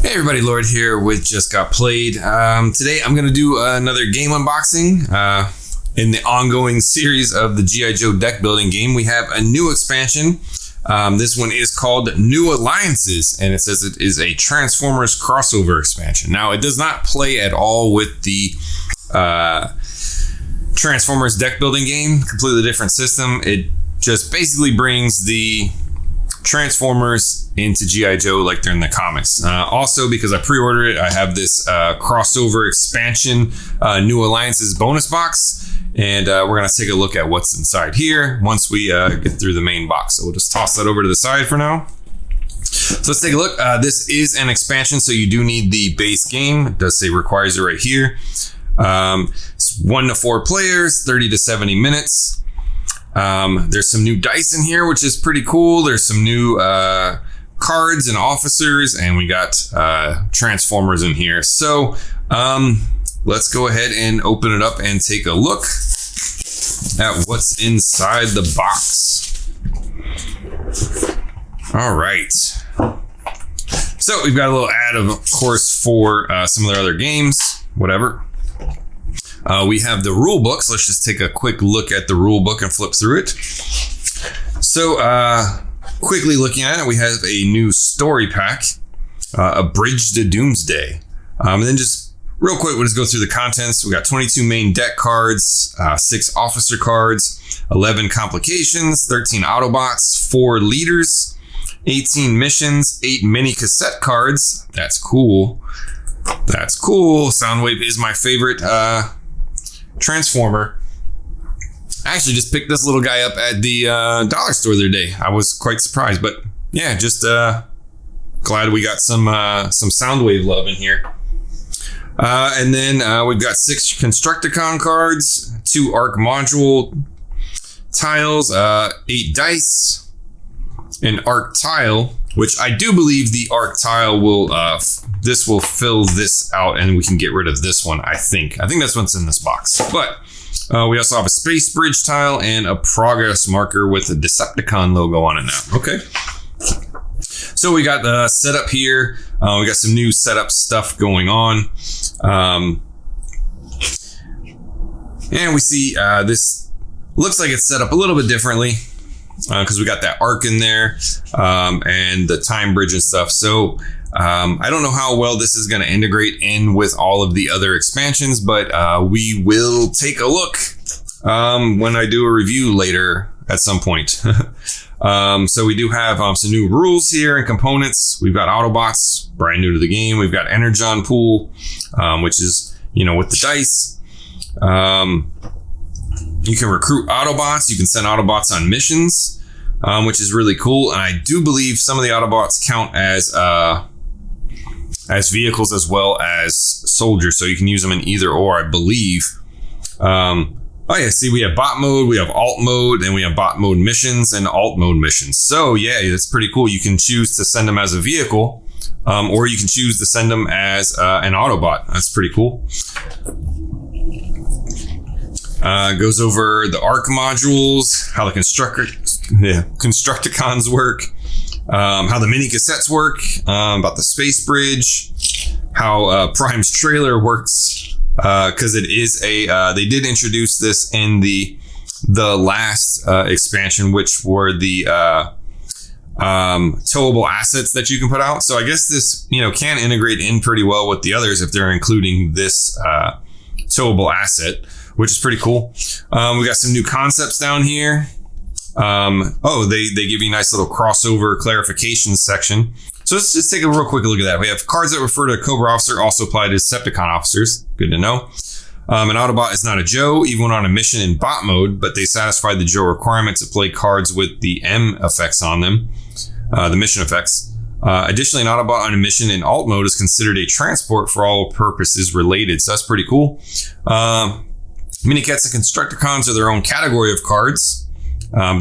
Hey everybody, Lloyd here with Just Got Played. Today I'm going to do another game unboxing. In the ongoing series of the G.I. Joe deck building game, we have a new expansion. This one is called New Alliances, and it says it is a Transformers crossover expansion. Now, it does not play at all with the Transformers deck building game, completely different system. It just basically brings the Transformers into G.I. Joe like they're in the comics. Also, because I pre-ordered it, I have this crossover expansion New Alliances bonus box, and we're going to take a look at what's inside here once we get through the main box. So we'll just toss that over to the side for now. So let's take a look. This is an expansion, so you do need the base game. It does say requires it right here. It's 1 to 4 players, 30 to 70 minutes. There's some new dice in here, which is pretty cool. There's some new cards and officers, and we got Transformers in here. So let's go ahead and open it up and take a look at what's inside the box. All right. So we've got a little ad, of course, for some of their other games, whatever. We have the rule books. Let's just take a quick look at the rule book and flip through it. So quickly looking at it, we have a new story pack, A Bridge to Doomsday. And then just real quick, we'll just go through the contents. We got 22 main deck cards, 6 officer cards, 11 complications, 13 Autobots, 4 leaders, 18 missions, 8 mini cassette cards. That's cool. That's cool. Soundwave is my favorite Transformer. I actually just picked this little guy up at the dollar store the other day. I was quite surprised, but yeah, just glad we got some Soundwave love in here. And then we've got 6 Constructicon cards, 2 Arc module tiles, 8 dice, an Arc tile, which I do believe the Arc tile will this will fill this out, and we can get rid of this one. I think that's what's in this box. But we also have a space bridge tile and a progress marker with a Decepticon logo on it now. Okay. So we got the setup here. We got some new setup stuff going on. And we see this looks like it's set up a little bit differently because we got that arc in there and the time bridge and stuff. So I don't know how well this is going to integrate in with all of the other expansions, but we will take a look when I do a review later at some point. So we do have some new rules here and components. We've got Autobots, brand new to the game. We've got Energon pool, which is, with the dice. You can recruit Autobots. You can send Autobots on missions, which is really cool. And I do believe some of the Autobots count as vehicles as well as soldiers. So you can use them in either or, I believe. Oh yeah, see, we have bot mode, we have alt mode, and we have bot mode missions and alt mode missions. So yeah, that's pretty cool. You can choose to send them as a vehicle, or you can choose to send them as an Autobot. That's pretty cool. Goes over the ARC modules, how the Constructicons work, how the mini cassettes work, about the space bridge, how Prime's trailer works. Because it is they did introduce this in the last expansion, which were the towable assets that you can put out. So I guess this can integrate in pretty well with the others if they're including this towable asset, which is pretty cool. We got some new concepts down here. They give you a nice little crossover clarification section. So let's just take a real quick look at that. We have cards that refer to a Cobra officer also apply to Decepticon officers. Good to know. An Autobot is not a Joe, even when on a mission in bot mode, but they satisfy the Joe requirement to play cards with the M effects on them, the mission effects. Additionally, an Autobot on a mission in alt mode is considered a transport for all purposes related. So that's pretty cool. Minicats and Constructicons are their own category of cards.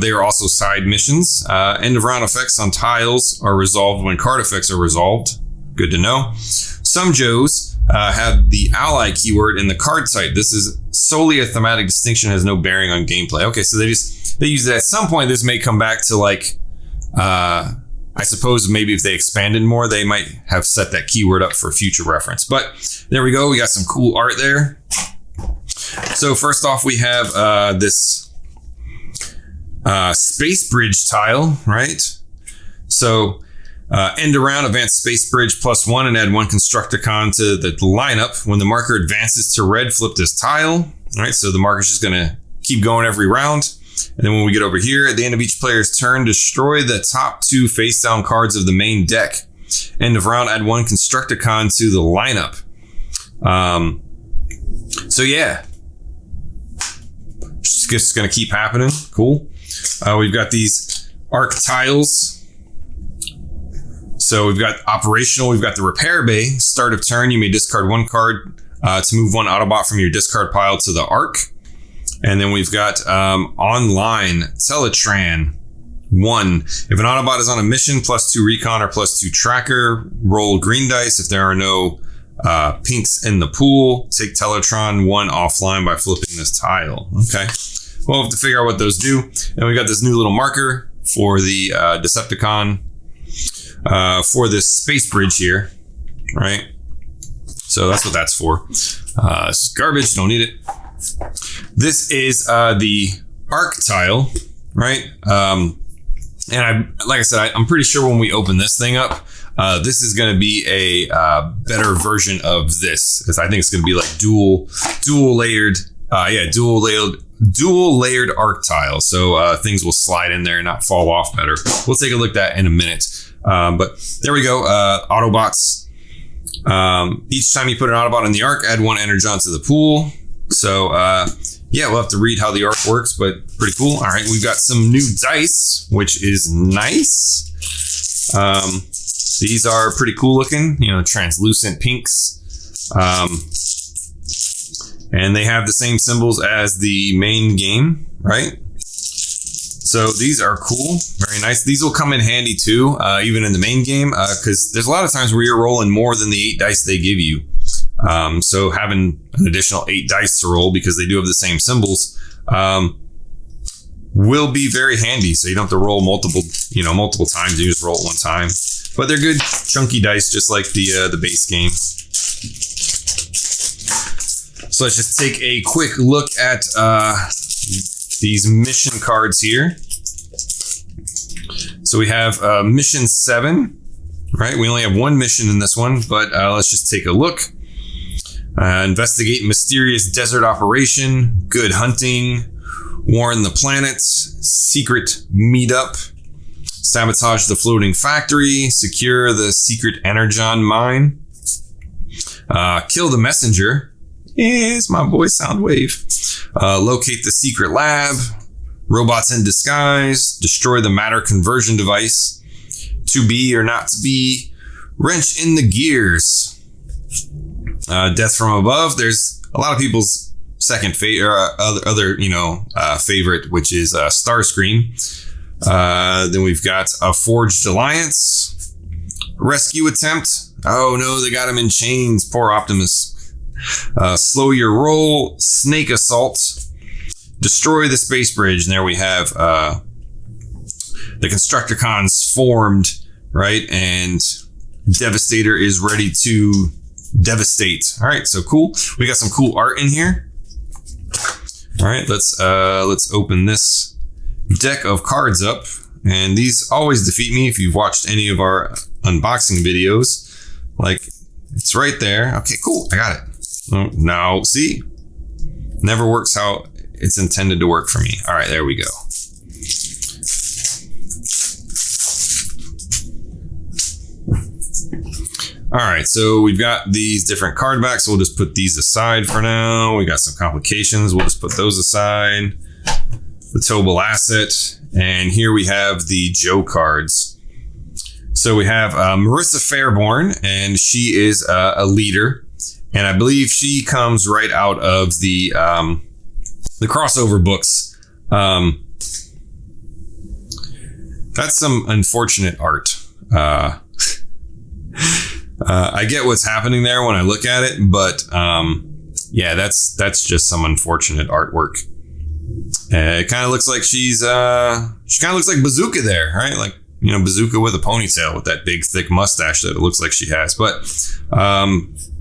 They are also side missions. End of round effects on tiles are resolved when card effects are resolved. Good to know. Some Joes have the ally keyword in the card type. This is solely a thematic distinction, has no bearing on gameplay. Okay, so they use it at some point. This may come back to like I suppose maybe if they expanded more, they might have set that keyword up for future reference. But there we go. We got some cool art there. So first off, we have this Space Bridge tile, right? So end around, advance Space Bridge +1 and add 1 Constructicon to the lineup. When the marker advances to red, flip this tile. All right, so the marker's just going to keep going every round. And then when we get over here, at the end of each player's turn, destroy the top 2 face-down cards of the main deck. End of round, add 1 Constructicon to the lineup. So yeah, just going to keep happening. Cool. We've got these arc tiles. So we've got operational. We've got the repair bay. Start of turn, you may discard 1 card to move 1 Autobot from your discard pile to the arc. And then we've got online Teletran 1. If an Autobot is on a mission, +2 recon or +2 tracker, roll green dice. If there are no pinks in the pool, take Teletron 1 offline by flipping this tile. Okay. We'll have to figure out what those do. And we got this new little marker for the Decepticon for this Space Bridge here, right? So that's what that's for. It's garbage, don't need it. This is the arc tile, right? And like I said, I'm pretty sure when we open this thing up, this is going to be a better version of this, because I think it's going to be like dual layered arc tile. So things will slide in there and not fall off better. We'll take a look at that in a minute. But there we go. Autobots. Each time you put an Autobot in the arc, add 1 Energon to the pool. So yeah, we'll have to read how the arc works, but pretty cool. All right, we've got some new dice, which is nice. These are pretty cool looking, translucent pinks. And they have the same symbols as the main game, right? So these are cool, very nice. These will come in handy too, even in the main game, because there's a lot of times where you're rolling more than the 8 dice they give you. So having an additional 8 dice to roll, because they do have the same symbols, will be very handy. So you don't have to roll multiple times. You just roll it one time. But they're good chunky dice, just like the base game. So let's just take a quick look at these mission cards here. So we have mission 7, right? We only have 1 mission in this one, but let's just take a look. Investigate mysterious desert operation, good hunting, warn the planets, secret meetup, sabotage the floating factory, secure the secret Energon mine, kill the messenger. It's my boy Soundwave. Locate the secret lab, robots in disguise, destroy the matter conversion device, to be or not to be, wrench in the gears. Death from above. There's a lot of people's second favorite, favorite, which is Starscream. Then we've got a forged alliance, rescue attempt. Oh no, they got him in chains. Poor Optimus. Slow your roll, snake assault, destroy the space bridge. And there we have the Constructicons formed, right? And Devastator is ready to devastate. All right, so cool. We got some cool art in here. All right, let's open this deck of cards up. And these always defeat me if you've watched any of our unboxing videos. Like, it's right there. Okay, cool. I got it. Oh, now, see? Never works how it's intended to work for me. All right, there we go. All right, so we've got these different card backs. We'll just put these aside for now. We got some complications. We'll just put those aside. The Tobal Asset. And here we have the Joe cards. So we have Marissa Fairborn, and she is a leader. And I believe she comes right out of the crossover books. That's some unfortunate art. I get what's happening there when I look at it, but yeah, that's just some unfortunate artwork. It kind of looks like she kind of looks like Bazooka there, right? Like Bazooka with a ponytail with that big thick mustache that it looks like she has. But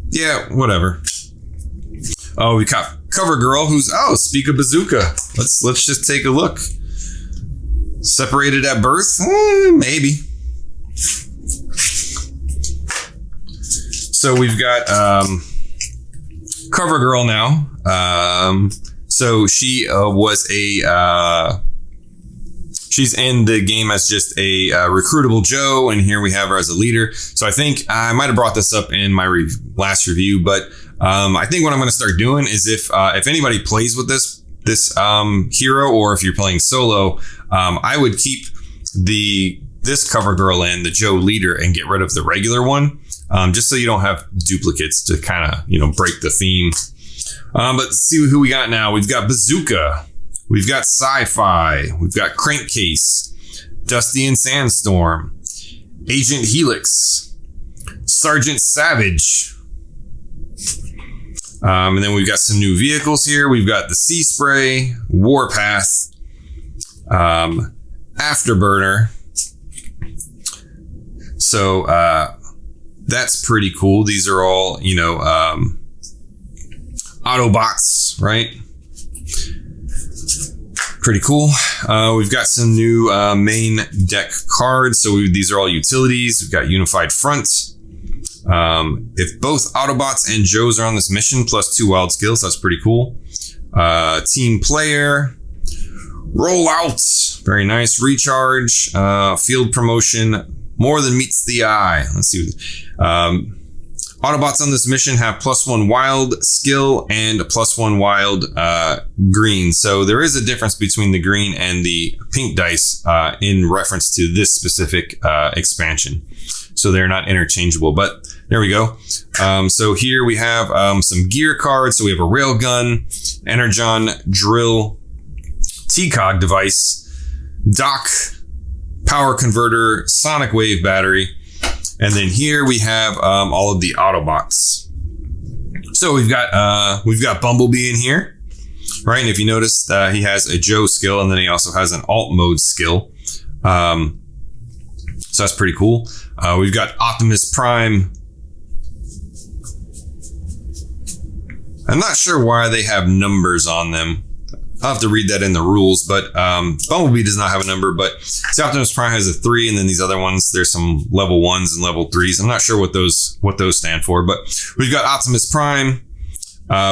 yeah, whatever. Oh, we got Cover Girl, who's speak of Bazooka. Let's just take a look. Separated at birth? Maybe. So we've got Cover Girl now. So she was she's in the game as just a recruitable Joe, and here we have her as a leader. So I think I might have brought this up in my last review, but I think what I'm going to start doing is if anybody plays with this hero, or if you're playing solo, I would keep this Cover Girl in the Joe leader and get rid of the regular one, just so you don't have duplicates to kind of break the theme. But let's see who we got now. We've got Bazooka. We've got Sci-Fi. We've got Crankcase, Dusty and Sandstorm, Agent Helix, Sergeant Savage. And then we've got some new vehicles here. We've got the Sea Spray, Warpath, Afterburner. So that's pretty cool. These are all, Autobots, right? Pretty cool. We've got some new main deck cards. So these are all utilities. We've got Unified Front. If both Autobots and Joes are on this mission, +2 wild skills, that's pretty cool. Team Player. Rollout. Very nice. Recharge. Field Promotion. More than meets the eye. Let's see. Autobots on this mission have +1 wild skill and +1 wild green. So there is a difference between the green and the pink dice in reference to this specific expansion. So they're not interchangeable, but there we go. So here we have some gear cards. So we have a railgun, Energon drill, TCOG device, dock, power converter, sonic wave battery. And then here we have all of the Autobots. So we've got Bumblebee in here, right? And if you notice, he has a Joe skill, and then he also has an alt mode skill. So that's pretty cool. We've got Optimus Prime. I'm not sure why they have numbers on them. I'll have to read that in the rules, but Bumblebee does not have a number, but Optimus Prime has a 3, and then these other ones, there's some level 1s and level 3s. I'm not sure what those stand for, but we've got Optimus Prime,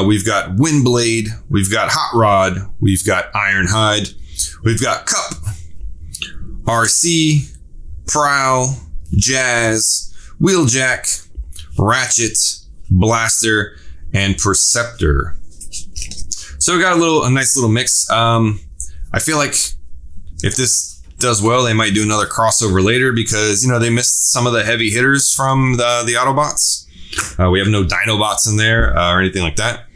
we've got Windblade, we've got Hot Rod, we've got Ironhide, we've got Cup, RC, Prowl, Jazz, Wheeljack, Ratchet, Blaster, and Perceptor. So we got a nice little mix. I feel like if this does well, they might do another crossover later because, they missed some of the heavy hitters from the Autobots. We have no Dinobots in there or anything like that.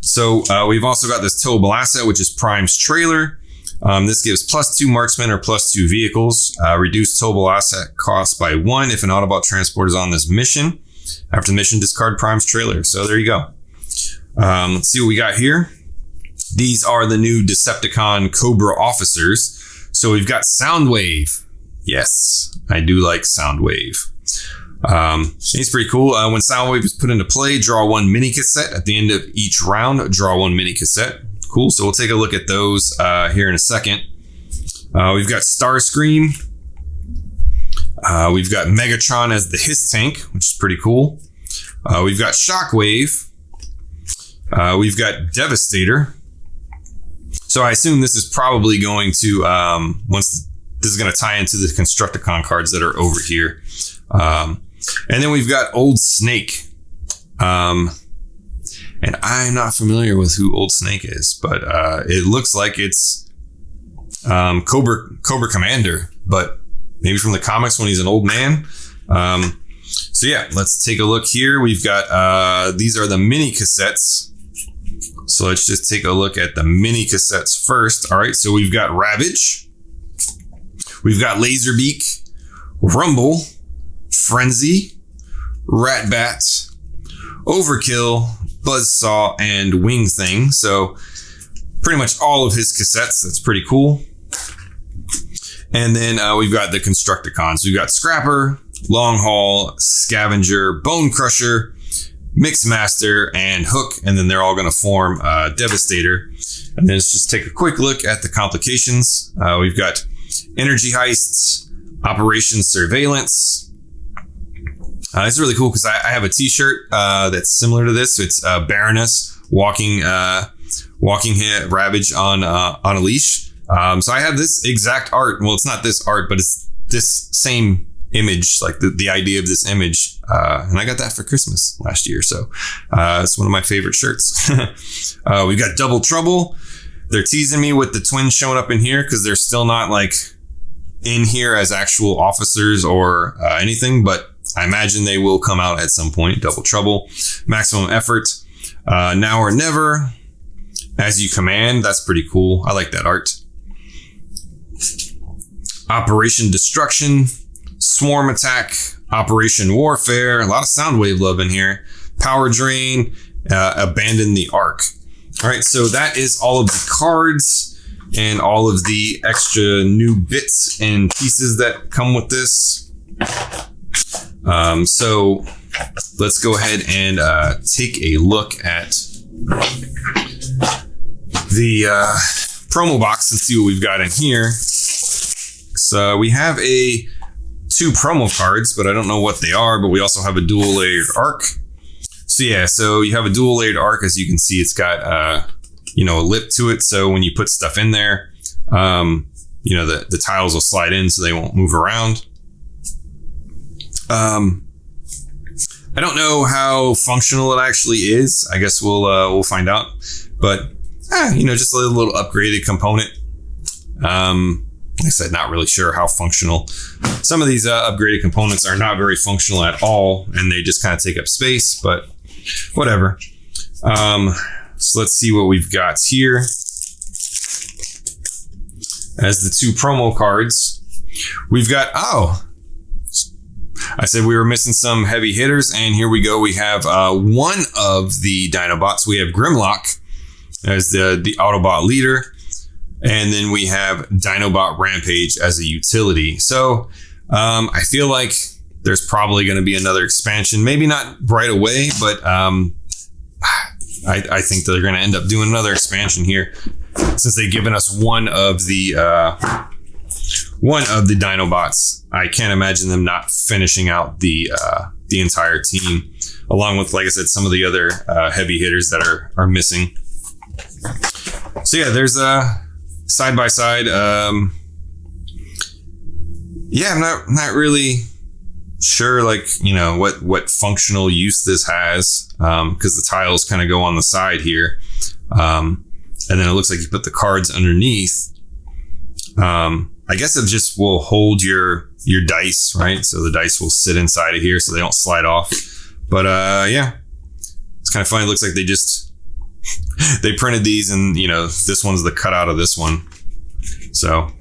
So we've also got this towable asset, which is Prime's trailer. This gives +2 marksmen or +2 vehicles. Reduced towable asset cost by 1 if an Autobot transport is on this mission. After the mission, discard Prime's trailer. So there you go. Let's see what we got here. These are the new Decepticon Cobra officers. So we've got Soundwave. Yes, I do like Soundwave. It's pretty cool. When Soundwave is put into play, draw 1 mini cassette. At the end of each round, draw 1 mini cassette. Cool. So we'll take a look at those here in a second. We've got Starscream. We've got Megatron as the Hiss Tank, which is pretty cool. We've got Shockwave. We've got Devastator. So I assume this is probably going to, this is going to tie into the Constructicon cards that are over here. And then we've got Old Snake. And I'm not familiar with who Old Snake is, but it looks like it's Cobra Commander, but maybe from the comics when he's an old man. So yeah, let's take a look here. We've got, these are the mini cassettes. So let's just take a look at the mini cassettes first. All right, so we've got Ravage. We've got Laserbeak, Rumble, Frenzy, Ratbat, Overkill, Buzzsaw, and Wing Thing. So pretty much all of his cassettes. That's pretty cool. And then we've got the Constructicons. We've got Scrapper, Long Haul, Scavenger, Bone Crusher, Mixmaster, and Hook. And then they're all going to form Devastator. And then let's just take a quick look at the complications. We've got Energy Heists, Operation Surveillance. It's really cool because I have a t-shirt that's similar to this. It's Baroness walking Ravage on a leash. So I have this exact art. Well, it's not this art, but it's this same image, like the idea of this image. And I got that for Christmas last year. So it's one of my favorite shirts. We've got Double Trouble. They're teasing me with the twins showing up in here because they're still not like in here as actual officers or anything, but I imagine they will come out at some point. Double Trouble, Maximum Effort, Now or Never, As You Command. That's pretty cool. I like that art. Operation Destruction, Swarm Attack, Operation Warfare. A lot of Soundwave love in here. Power Drain, Abandon the Ark. All right, so that is all of the cards and all of the extra new bits and pieces that come with this. So let's go ahead and take a look at the promo box and see what we've got in here. So we have two promo cards, but I don't know what they are, but we also have a dual layered arc. So yeah, so you have a dual layered arc. As you can see, it's got, a lip to it. So when you put stuff in there, the tiles will slide in so they won't move around. I don't know how functional it actually is. I guess we'll find out, but just a little upgraded component. Like I said, not really sure how functional. Some of these upgraded components are not very functional at all, and they just kind of take up space, but whatever. So let's see what we've got here. As the two promo cards, we've got, I said we were missing some heavy hitters, and here we go. We have one of the Dinobots. We have Grimlock as the Autobot leader. And then we have Dinobot Rampage as a utility. So I feel like there's probably going to be another expansion. Maybe not right away, but I think they're going to end up doing another expansion here, since they've given us one of the Dinobots. I can't imagine them not finishing out the entire team, along with, like I said, some of the other heavy hitters that are missing. So yeah, there's side by side. I'm not really sure, what functional use this has, because the tiles kind of go on the side here, and then it looks like you put the cards underneath. I guess it just will hold your dice, right? So the dice will sit inside of here so they don't slide off. But it's kind of funny. It looks like they printed these, and this one's the cutout of this one. So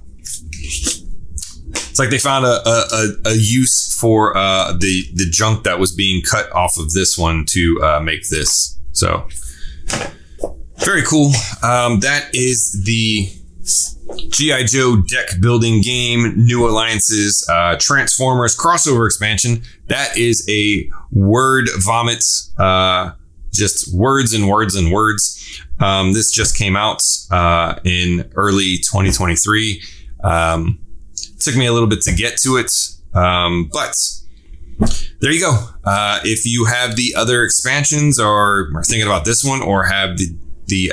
it's like they found a use for the junk that was being cut off of this one to make this. So very cool. That is the G.I. Joe deck building game, New Alliances, Transformers crossover expansion. That is a word vomit. Just words and words and words. This just came out in early 2023. Took me a little bit to get to it, but there you go. If you have the other expansions, or are thinking about this one, or have the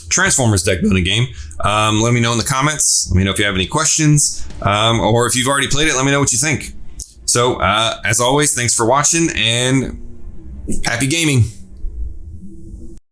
Transformers deck building game, let me know in the comments. Let me know if you have any questions, or if you've already played it, let me know what you think. So as always, thanks for watching, and happy gaming.